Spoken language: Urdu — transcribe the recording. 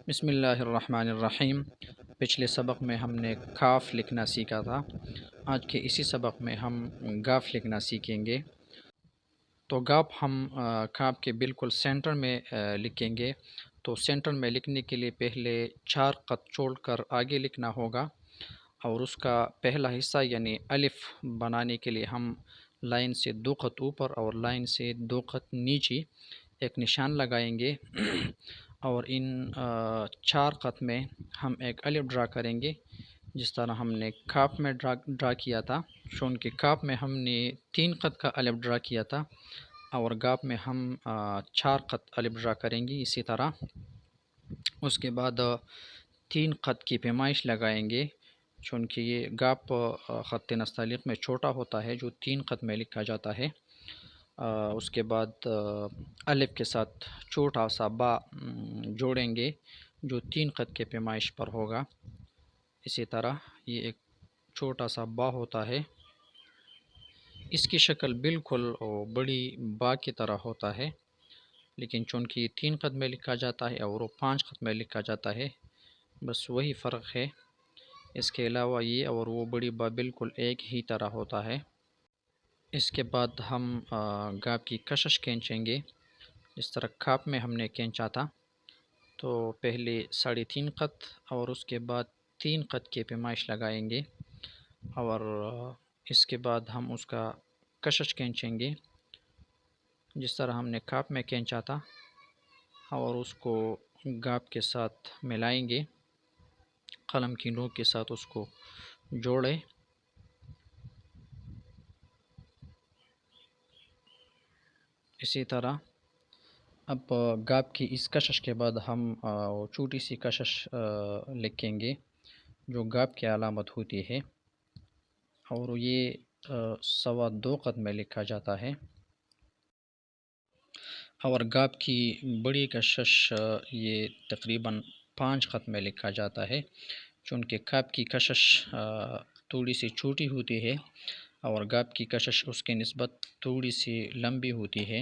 بسم اللہ الرحمن الرحیم۔ پچھلے سبق میں ہم نے کاف لکھنا سیکھا تھا۔ آج کے اسی سبق میں ہم گاف لکھنا سیکھیں گے۔ تو گاف ہم کاف کے بالکل سینٹر میں لکھیں گے۔ تو سینٹر میں لکھنے کے لیے پہلے 4 خط چھوڑ کر آگے لکھنا ہوگا، اور اس کا پہلا حصہ یعنی الف بنانے کے لیے ہم لائن سے 2 خط اوپر اور لائن سے 2 خط نیچے ایک نشان لگائیں گے، اور ان 4 خط میں ہم ایک الف ڈرا کریں گے، جس طرح ہم نے کاف میں ڈرا کیا تھا۔ چونکہ کاف میں ہم نے 3 خط کا الف ڈرا کیا تھا، اور گاف میں ہم 4 خط الف ڈرا کریں گے اسی طرح۔ اس کے بعد 3 خط کی پیمائش لگائیں گے، چونکہ یہ گاف خط نستعلیق میں چھوٹا ہوتا ہے جو 3 خط میں لکھا جاتا ہے۔ اس کے بعد الف کے ساتھ چھوٹا سا با جوڑیں گے جو 3 خط کے پیمائش پر ہوگا۔ اسی طرح یہ ایک چھوٹا سا با ہوتا ہے، اس کی شکل بالکل بڑی با کی طرح ہوتا ہے، لیکن چونکہ 3 خط میں لکھا جاتا ہے اور وہ 5 خط میں لکھا جاتا ہے، بس وہی فرق ہے۔ اس کے علاوہ یہ اور وہ بڑی با بالکل ایک ہی طرح ہوتا ہے۔ اس کے بعد ہم گاف کی کشش کھینچیں گے، جس طرح کاف میں ہم نے کھینچا تھا۔ تو پہلے 3.5 خط اور اس کے بعد 3 خط کی پیمائش لگائیں گے، اور اس کے بعد ہم اس کا کشش کھینچیں گے جس طرح ہم نے کاف میں کھینچا تھا، اور اس کو گاف کے ساتھ ملائیں گے، قلم کی نوک کے ساتھ اس کو جوڑیں۔ اسی طرح اب گاف کی اس کشش کے بعد ہم چھوٹی سی کشش لکھیں گے جو گاف کی علامت ہوتی ہے، اور یہ 2.25 خط میں لکھا جاتا ہے۔ اور گاف کی بڑی کشش یہ تقریباً 5 خط میں لکھا جاتا ہے، چونکہ کاف کی کشش تھوڑی سی چھوٹی ہوتی ہے اور گاف کی کشش اس کی نسبت تھوڑی سی لمبی ہوتی ہے۔